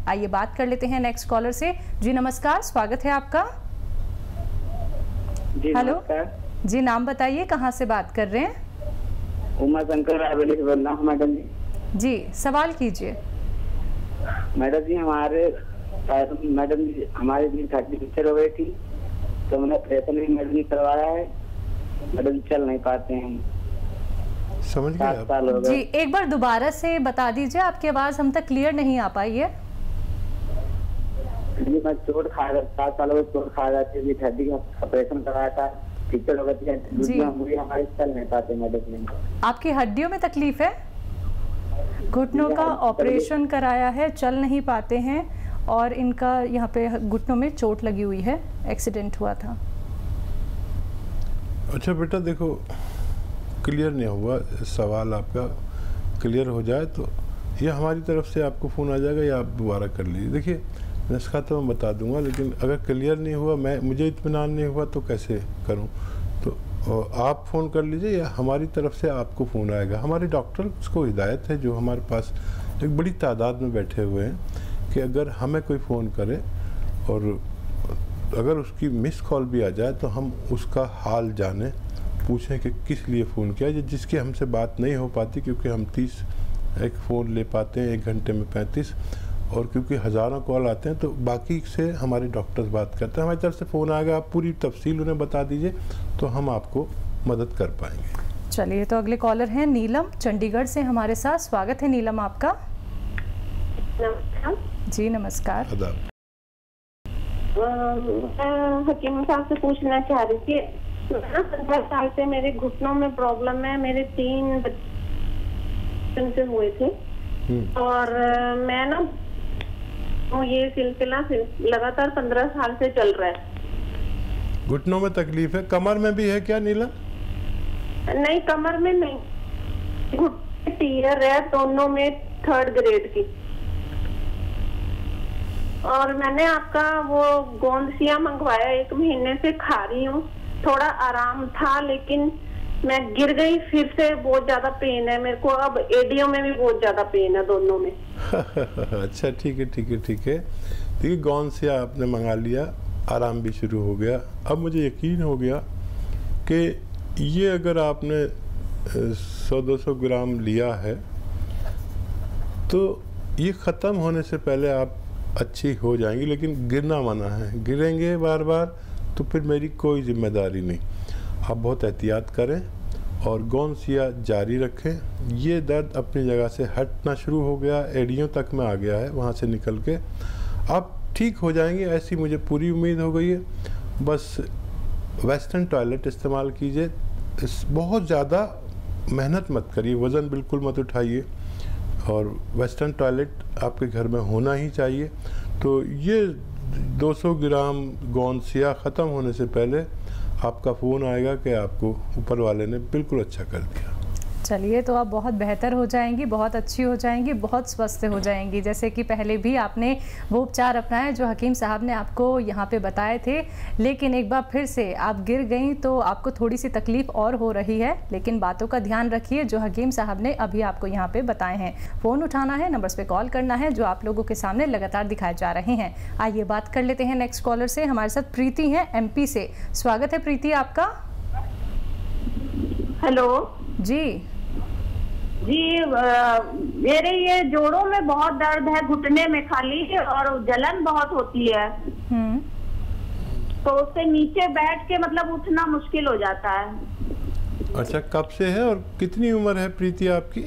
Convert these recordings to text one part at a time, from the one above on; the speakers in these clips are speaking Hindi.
आइए बात कर लेते हैं नेक्स्ट कॉलर से। जी नमस्कार, स्वागत है आपका। जी हेलो नमस्कार। जी, नाम बताइए, कहाँ से बात कर रहे हैं? उमा शंकर रायबरेली से बोल रहा हूँ मैडम जी। जी सवाल कीजिए। मैडम जी हमारे भी 30 पिक्चर हो गई थी, तो मैंने ऑपरेशन भी मैडम जी करवाया है। मैडम जी चल नहीं पाते हैं, समझ गए 7 साल हो जी गए। एक बार दोबारा से बता दीजिए, आपकी आवाज़ हम तक क्लियर नहीं आ पाई है। जी मैं चोट खा गया, 7 साल हो गए चोट खा गया थी, हड्डी का ऑपरेशन कराया था, पिक्चर हो गई थी, हमारे चल नहीं पाते मैडम जी। आपकी हड्डियों में तकलीफ है? घुटनों का ऑपरेशन कराया है, चल नहीं पाते हैं, और इनका यहाँ पे घुटनों में चोट लगी हुई है, एक्सीडेंट हुआ था। अच्छा बेटा देखो, क्लियर नहीं हुआ सवाल, आपका क्लियर हो जाए तो या हमारी तरफ से आपको फ़ोन आ जाएगा या आप दोबारा कर लीजिए। देखिए नुस्खा तो मैं बता दूंगा, लेकिन अगर क्लियर नहीं हुआ, मुझे इत्मीनान नहीं हुआ तो कैसे करूं? तो आप फ़ोन कर लीजिए या हमारी तरफ से आपको फ़ोन आएगा। हमारे डॉक्टर्स को हिदायत है, जो हमारे पास एक बड़ी तादाद में बैठे हुए हैं, कि अगर हमें कोई फ़ोन करे और अगर उसकी मिस कॉल भी आ जाए तो हम उसका हाल जाने, पूछें कि किस लिए फ़ोन किया, जिसकी हमसे बात नहीं हो पाती, क्योंकि हम 30 एक फ़ोन ले पाते हैं 1 घंटे में 35, और क्योंकि हज़ारों कॉल आते हैं तो बाकी से हमारे डॉक्टर्स बात करते हैं। हमारी तरफ से फ़ोन आएगा, आप पूरी तफसील उन्हें बता दीजिए तो हम आपको मदद कर पाएंगे। चलिए, तो अगले कॉलर हैं नीलम, चंडीगढ़ से हमारे साथ। स्वागत है नीलम आपका। जी नमस्कार। आदाब। हकीम साहब से पूछना चाह रही थी, 15 साल से मेरे घुटनों में प्रॉब्लम है, मेरे 3 बच्चे हुए थे, और मैं ना ये सिलसिला लगातार 15 साल से चल रहा है। घुटनों में तकलीफ है, कमर में भी है क्या नीला? नहीं, कमर में नहीं, घुटने टीयर है दोनों में 3rd ग्रेड की। और मैंने आपका वो गोंदसिया मंगवाया, 1 महीने से खा रही हूँ, थोड़ा आराम था, लेकिन मैं गिर गई, फिर से बहुत ज्यादा पेन है मेरे को, अब एडियो में भी बहुत ज्यादा पेन है, दोनों में। अच्छा ठीक है ठीक है ठीक है। देखिए गोंदसिया आपने मंगा लिया, आराम भी शुरू हो गया। अब मुझे यकीन हो गया कि ये अगर आपने 100-200 ग्राम लिया है तो ये ख़त्म होने से पहले आप अच्छी हो जाएंगी, लेकिन गिरना मना है। गिरेंगे बार बार तो फिर मेरी कोई जिम्मेदारी नहीं। आप बहुत एहतियात करें और गोंदसिया जारी रखें। ये दर्द अपनी जगह से हटना शुरू हो गया, एड़ियों तक में आ गया है, वहाँ से निकल के आप ठीक हो जाएंगे, ऐसी मुझे पूरी उम्मीद हो गई है। बस वेस्टर्न टॉयलेट इस्तेमाल कीजिए, बहुत ज़्यादा मेहनत मत करिए, वज़न बिल्कुल मत उठाइए, और वेस्टर्न टॉयलेट आपके घर में होना ही चाहिए। तो ये 200 ग्राम गोंदसिया ख़त्म होने से पहले आपका फ़ोन आएगा कि आपको ऊपर वाले ने बिल्कुल अच्छा कर दिया। चलिए, तो आप बहुत बेहतर हो जाएंगी, बहुत अच्छी हो जाएंगी, बहुत स्वस्थ हो जाएंगी। जैसे कि पहले भी आपने वो उपचार अपनाए जो हकीम साहब ने आपको यहाँ पे बताए थे, लेकिन एक बार फिर से आप गिर गई तो आपको थोड़ी सी तकलीफ और हो रही है, लेकिन बातों का ध्यान रखिए जो हकीम साहब ने अभी आपको यहाँ पे बताए हैं। फ़ोन उठाना है, नंबर्स पे कॉल करना है जो आप लोगों के सामने लगातार दिखाए जा रहे हैं। आइए बात कर लेते हैं नेक्स्ट कॉलर से। हमारे साथ प्रीति हैं MP से। स्वागत है प्रीति आपका। हेलो जी मेरे ये जोड़ों में बहुत दर्द है, घुटने में खाली, और जलन बहुत होती है, तो उससे नीचे बैठ के मतलब उठना मुश्किल हो जाता है। अच्छा, कब से है और कितनी उम्र है प्रीति आपकी?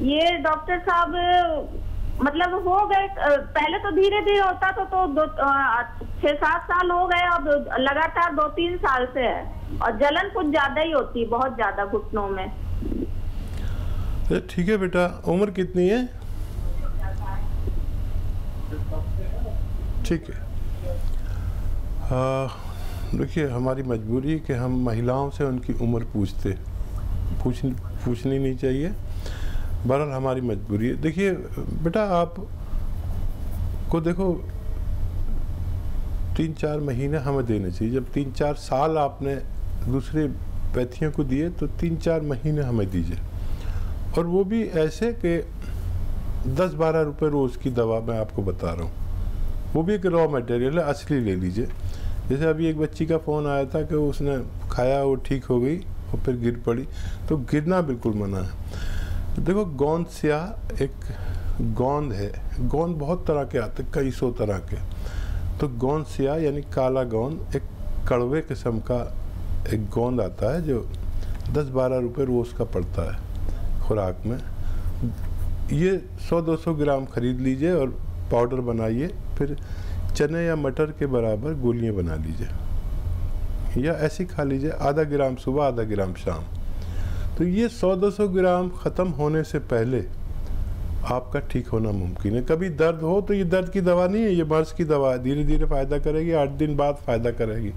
ये डॉक्टर साहब मतलब हो गए, पहले तो धीरे धीरे होता था, तो 6-7 साल हो गए, अब लगातार 2-3 साल से है, और जलन कुछ ज्यादा ही होती है, बहुत ज्यादा घुटनों में। ठीक है बेटा, उम्र कितनी है? ठीक है। देखिए हमारी मजबूरी है कि हम महिलाओं से उनकी उम्र पूछनी नहीं चाहिए, बहरहाल हमारी मजबूरी है। देखिए बेटा, आप को देखो 3-4 महीने हमें देने चाहिए। जब 3-4 साल आपने दूसरे पैथियों को दिए तो 3-4 महीने हमें दीजिए, और वो भी ऐसे कि 10-12 रुपये रोज़ की दवा मैं आपको बता रहा हूँ। वो भी एक रॉ मटेरियल है, असली ले लीजिए। जैसे अभी एक बच्ची का फ़ोन आया था कि उसने खाया, वो ठीक हो गई और फिर गिर पड़ी, तो गिरना बिल्कुल मना है। देखो गोंद स्याह एक गोंद है, गोंद बहुत तरह के आते, कई सौ तरह के। तो गोंद स्याह यानी काला गोंद एक कड़वे किस्म का एक गोंद आता है जो 10-12 रुपये रोज़ का पड़ता है खुराक में। ये 100-200 ग्राम खरीद लीजिए और पाउडर बनाइए, फिर चने या मटर के बराबर गोलियां बना लीजिए या ऐसे खा लीजिए, आधा ग्राम सुबह आधा ग्राम शाम। तो ये 100-200 ग्राम ख़त्म होने से पहले आपका ठीक होना मुमकिन है। कभी दर्द हो तो ये दर्द की दवा नहीं है, ये मर्ज़ की दवा है, धीरे धीरे फ़ायदा करेगी, 8 दिन बाद फ़ायदा करेगी,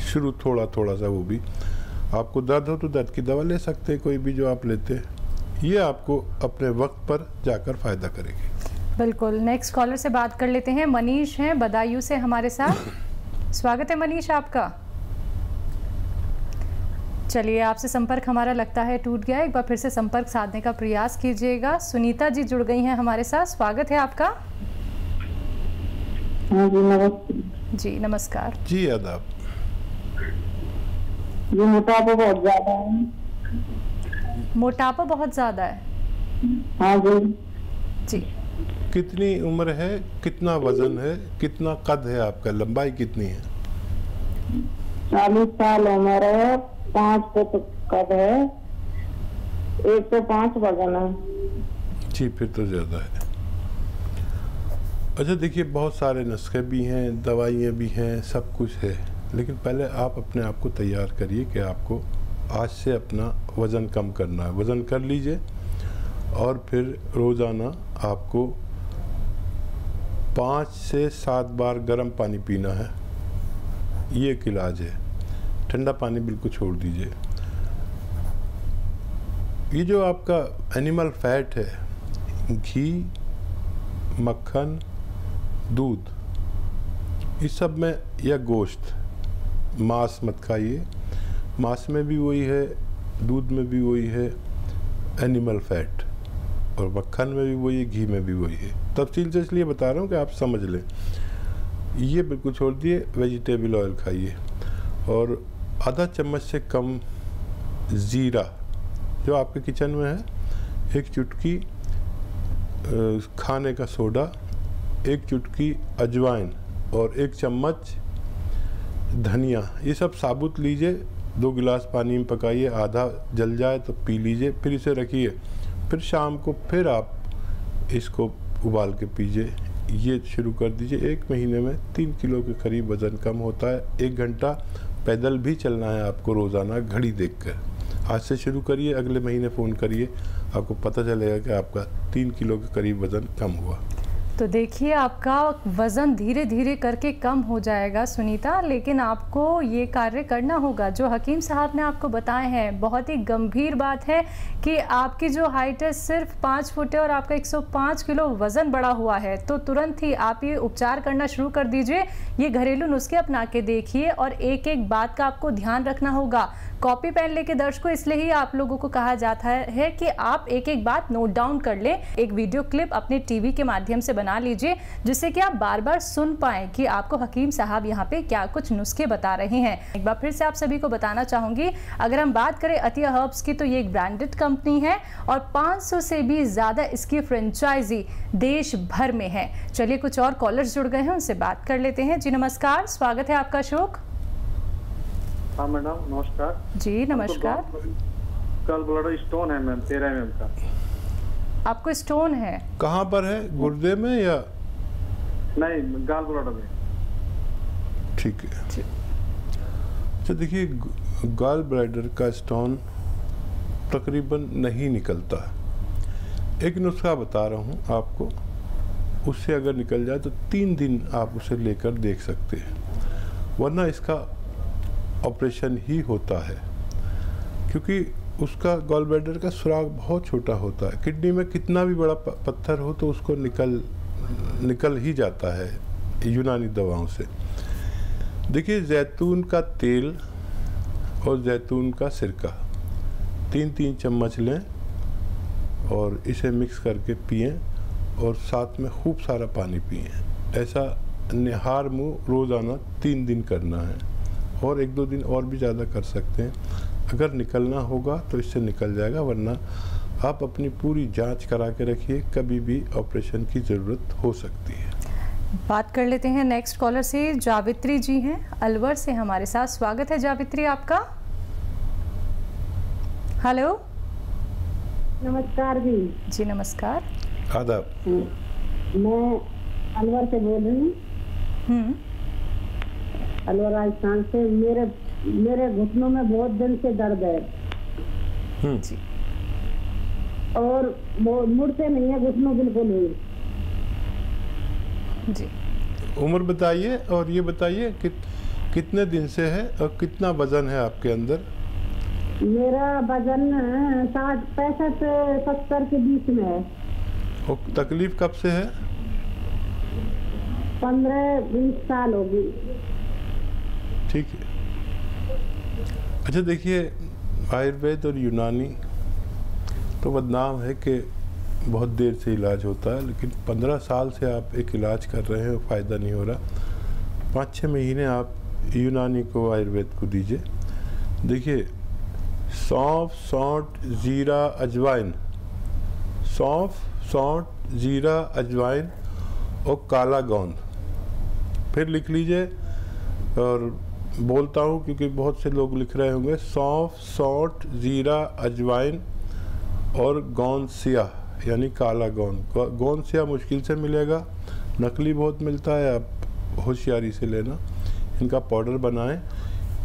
शुरू थोड़ा थोड़ा सा। वो भी आपको दर्द हो तो दर्द की दवा ले सकते हैं, कोई भी जो आप लेते हैं, ये आपको अपने वक्त पर जाकर फ़ायदा करेगी। बिल्कुल। नेक्स्ट कॉलर से बात कर लेते हैं। मनीष हैं बदायूं से हमारे साथ। स्वागत है मनीष आपका। चलिए, आपसे संपर्क हमारा लगता है टूट गया, एक बार फिर से संपर्क साधने का प्रयास कीजिएगा। सुनीता जी जुड़ गई हैं हमारे साथ, स्वागत है आपका। जी नमस्कार। जी आदाब। जी मोटापा बहुत ज्यादा है। मोटापा बहुत ज्यादा है? हाँ जी। जी। कितनी उम्र है, कितना वजन है, कितना कद है आपका, लंबाई कितनी है? 40 साल उम्र है, 5 फुट कद है, 105 वजन है। जी फिर तो ज़्यादा है। अच्छा देखिए, बहुत सारे नुस्खे भी हैं, दवाइयाँ भी हैं, सब कुछ है, लेकिन पहले आप अपने आप को तैयार करिए कि आपको आज से अपना वज़न कम करना है। वज़न कर लीजिए और फिर रोज़ाना आपको 5 से 7 बार गर्म पानी पीना है, ये एक इलाज है। ठंडा पानी बिल्कुल छोड़ दीजिए। ये जो आपका एनिमल फैट है, घी, मक्खन, दूध, इस सब में, या गोश्त, मांस मत खाइए। मांस में भी वही है, दूध में भी वही है एनिमल फैट, और मक्खन में भी वही है, घी में भी वही है। तफसील से इसलिए बता रहा हूँ कि आप समझ लें। ये बिल्कुल छोड़ दिए, वेजिटेबल ऑयल खाइए, और आधा चम्मच से कम ज़ीरा जो आपके किचन में है, एक चुटकी खाने का सोडा, एक चुटकी अजवाइन और 1 चम्मच धनिया, ये सब साबुत लीजिए। 2 गिलास पानी में पकाइए, आधा जल जाए तो पी लीजिए, फिर इसे रखिए। फिर शाम को फिर आप इसको उबाल के पीजिए। ये शुरू कर दीजिए। 1 महीने में 3 किलो के करीब वज़न कम होता है। 1 घंटा पैदल भी चलना है आपको रोज़ाना, घड़ी देखकर। आज से शुरू करिए, अगले महीने फ़ोन करिए, आपको पता चलेगा कि आपका 3 किलो के करीब वज़न कम हुआ। तो देखिए, आपका वज़न धीरे धीरे करके कम हो जाएगा सुनीता, लेकिन आपको ये कार्य करना होगा जो हकीम साहब ने आपको बताए हैं। बहुत ही गंभीर बात है कि आपकी जो हाइट है सिर्फ 5 फुट है और आपका 105 किलो वज़न बढ़ा हुआ है, तो तुरंत ही आप ये उपचार करना शुरू कर दीजिए। ये घरेलू नुस्खे अपना के देखिए, और एक एक बात का आपको ध्यान रखना होगा। कॉपी पेन लेके दर्शकों, इसलिए ही आप लोगों को कहा जाता है कि आप एक एक बात नोट डाउन कर लें। एक वीडियो क्लिप अपने टीवी के माध्यम से बना लीजिए, जिससे कि आप बार बार सुन पाएं कि आपको हकीम साहब यहाँ पे क्या कुछ नुस्खे बता रहे हैं। एक बार फिर से आप सभी को बताना चाहूंगी, अगर हम बात करें अतिया हर्ब्स की, तो ये एक ब्रांडेड कंपनी है और 500 से भी ज्यादा इसकी फ्रेंचाइजी देश भर में है। चलिए, कुछ और कॉलर्स जुड़ गए हैं, उनसे बात कर लेते हैं। जी नमस्कार, स्वागत है आपका अशोक। हाँ मैडम नमस्कार। जी नमस्कार। गॉल ब्लैडर स्टोन है मैम, 13 mm का। आपको स्टोन है? कहाँ पर है, गुर्दे में या? नहीं, गॉल ब्लैडर में। ठीक है। अच्छा देखिए, गॉल ब्लैडर का स्टोन तकरीबन नहीं निकलता है। एक नुस्खा बता रहा हूँ आपको, उससे अगर निकल जाए तो 3 दिन आप उसे लेकर देख सकते हैं, वरना इसका ऑपरेशन ही होता है, क्योंकि उसका गॉल ब्लैडर का सुराग बहुत छोटा होता है। किडनी में कितना भी बड़ा पत्थर हो तो उसको निकल ही जाता है यूनानी दवाओं से। देखिए, जैतून का तेल और जैतून का सिरका 3-3 चम्मच लें और इसे मिक्स करके पिएं, और साथ में खूब सारा पानी पिएं। ऐसा निहार मुँह रोज़ाना 3 दिन करना है, और 1-2 दिन और भी ज़्यादा कर सकते हैं। अगर निकलना होगा तो इससे निकल जाएगा, वरना आप अपनी पूरी जांच करा के रखिए, कभी भी ऑपरेशन की ज़रूरत हो सकती है। बात कर लेते हैं नेक्स्ट कॉलर से। जावित्री जी हैं अलवर से हमारे साथ। स्वागत है जावित्री आपका। हेलो, नमस्कार जी। जी नमस्कार। आदाब। मैं अलवर से बोल रही हूँ। अलवर राजस्थान से। मेरे घुटनों में बहुत दिन से दर्द है जी। और वो मुड़ते नहीं है घुटनों बिल्कुल ही जी। उम्र बताइए, और ये बताइए कितने दिन से है और कितना वजन है आपके अंदर? मेरा वजन 60, 65, 70 के बीच में है। और तकलीफ कब से है? 15-20 साल होगी। ठीक है। अच्छा देखिए, आयुर्वेद और यूनानी तो बदनाम है कि बहुत देर से इलाज होता है, लेकिन 15 साल से आप एक इलाज कर रहे हैं और फ़ायदा नहीं हो रहा। 5-6 महीने आप यूनानी को, आयुर्वेद को दीजिए। देखिए, सौंफ, सौंठ, जीरा, अजवाइन, सौंफ, सौंठ, जीरा, अजवाइन और काला गोंद। फिर लिख लीजिए, और बोलता हूँ क्योंकि बहुत से लोग लिख रहे होंगे। सौंफ, सौंठ, जीरा, अजवाइन और गोंद सिया, यानी काला गोंद। गोंद सिया मुश्किल से मिलेगा, नकली बहुत मिलता है, आप होशियारी से लेना। इनका पाउडर बनाएं।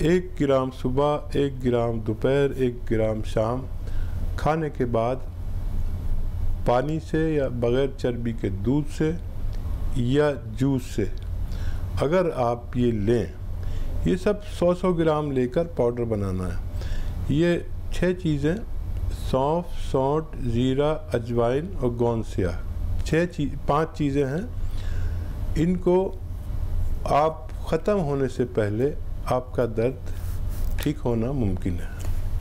1 ग्राम सुबह, 1 ग्राम दोपहर, 1 ग्राम शाम। खाने के बाद पानी से या बग़ैर चर्बी के दूध से या जूस से अगर आप ये लें, ये सब 100-100 ग्राम लेकर पाउडर बनाना है। ये 6 चीज़ें, सौंफ, सौंठ, जीरा, अजवाइन और गोंद सिया, 5 चीज़ें हैं। इनको आप ख़त्म होने से पहले आपका दर्द ठीक होना मुमकिन है।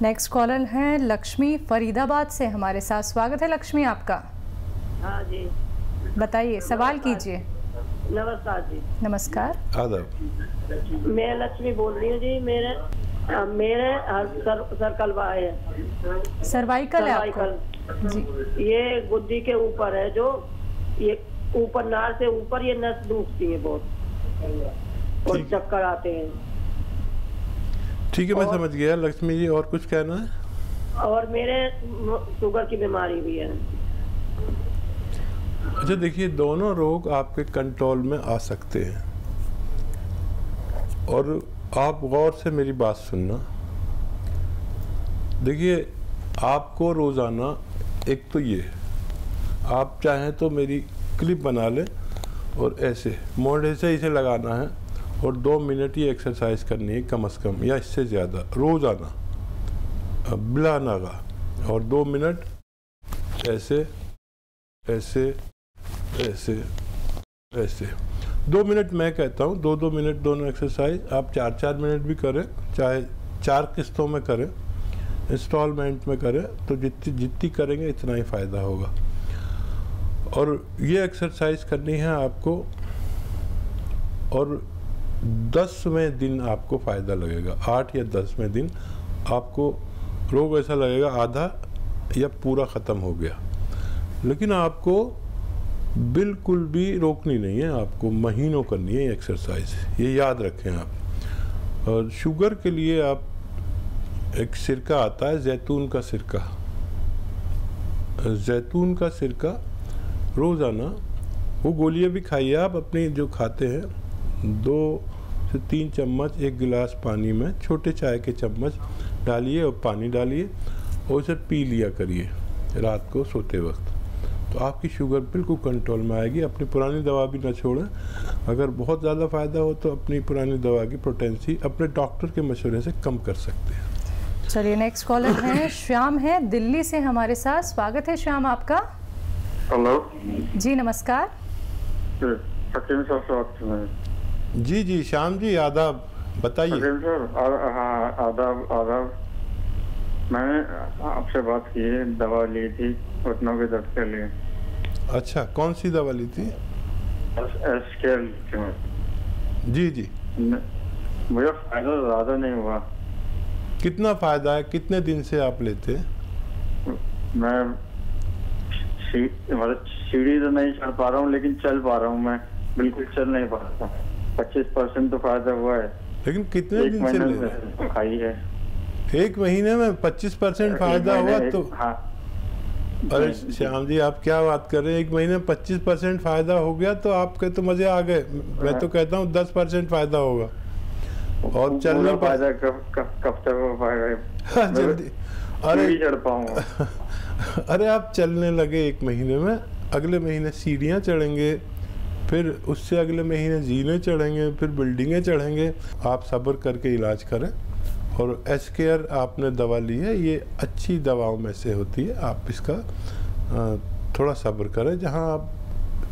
नेक्स्ट कॉलर है लक्ष्मी फरीदाबाद से हमारे साथ। स्वागत है लक्ष्मी आपका। हाँ जी, बताइए, सवाल कीजिए। नमस्कार जी। नमस्कार। आदाब। मैं लक्ष्मी बोल रही हूँ जी। मेरे सर्कलवा है, सर्वाइकल है आपको? जी। ये गुद्दी के ऊपर है, जो ये ऊपर नार से ऊपर ये नस दुखती है बहुत और चक्कर आते हैं। ठीक है, मैं समझ गया लक्ष्मी जी। और कुछ कहना है? और मेरे शुगर की बीमारी भी है। अच्छा देखिए, दोनों रोग आपके कंट्रोल में आ सकते हैं, और आप गौर से मेरी बात सुनना। देखिए, आपको रोज़ाना, एक तो ये, आप चाहें तो मेरी क्लिप बना लें और ऐसे मोढ़े से इसे लगाना है, और 2 मिनट ये एक्सरसाइज करनी है कम से कम, या इससे ज़्यादा रोज़ाना बिला नागा। और 2 मिनट ऐसे ऐसे ऐसे ऐसे 2 मिनट मैं कहता हूँ, 2-2 मिनट दोनों एक्सरसाइज। आप 4-4 मिनट भी करें, चाहे 4 किस्तों में करें, इंस्टॉलमेंट में करें, तो जितनी करेंगे इतना ही फ़ायदा होगा। और ये एक्सरसाइज करनी है आपको, और 10वें दिन आपको फ़ायदा लगेगा। 8 या 10वें दिन आपको रोग ऐसा लगेगा आधा या पूरा ख़त्म हो गया। लेकिन आपको बिल्कुल भी रोकनी नहीं है, आपको महीनों करनी है एक्सरसाइज, ये याद रखें आप। और शुगर के लिए आप, एक सिरका आता है जैतून का सिरका, जैतून का सिरका रोज़ाना, वो गोलियां भी खाइए आप अपनी जो खाते हैं, 2 से 3 चम्मच 1 गिलास पानी में, छोटे चाय के चम्मच डालिए और पानी डालिए, और उसे पी लिया करिए रात को सोते वक्त। तो आपकी शुगर बिल्कुल कंट्रोल में आएगी। अपनी पुरानी दवा भी ना छोड़ें। अगर बहुत ज़्यादा फ़ायदा हो तो अपनी पुरानी दवा की पोटेंसी अपने डॉक्टर के मशवरे से कम कर सकते हैं। चलिए, नेक्स्ट कॉलर है श्याम है दिल्ली से हमारे साथ। स्वागत है श्याम आपका। हेलो जी नमस्कार। हकीम साहब जी जी श्याम जी, आदाब, बताइए। हाँ, आदाब। मैंने आपसे बात की है, दवा ली थी घुटनों के दर्द के लिए। अच्छा, कौन सी दवा ली थी? SKL। जी जी। मुझे फायदा ज़्यादा नहीं हुआ। कितना फायदा है? कितने दिन से आप लेते? मैं मतलब सीढ़ी तो नहीं चढ़ पा रहा हूँ, लेकिन चल पा रहा हूँ। मैं बिल्कुल चल नहीं पा रहा। 25% तो फायदा हुआ है। लेकिन कितने दिन से ले? खाई है। 1 महीने में 25% फायदा हुआ तो? हाँ। अरे श्याम जी, आप क्या बात कर रहे हैं? 1 महीने में 25% फायदा हो गया तो आपके तो मजे आ गए। मैं तो कहता हूँ 10% फायदा होगा। और चलने फायदा कब तक हो पाएगा? जल्दी। अरे चढ़ पाऊंगा। अरे आप चलने लगे 1 महीने में, अगले महीने सीढ़ियाँ चढ़ेंगे, फिर उससे अगले महीने जीने चढ़ेंगे, फिर बिल्डिंगें चढ़ेंगे। आप सब्र करके इलाज करें। और SKL आपने दवा ली है, ये अच्छी दवाओं में से होती है। आप इसका थोड़ा सब्र करें। जहाँ आप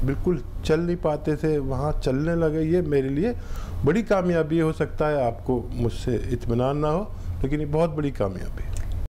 बिल्कुल चल नहीं पाते थे वहाँ चलने लगे, ये मेरे लिए बड़ी कामयाबी हो सकता है। आपको मुझसे इत्मीनान ना हो, लेकिन ये बहुत बड़ी कामयाबी है।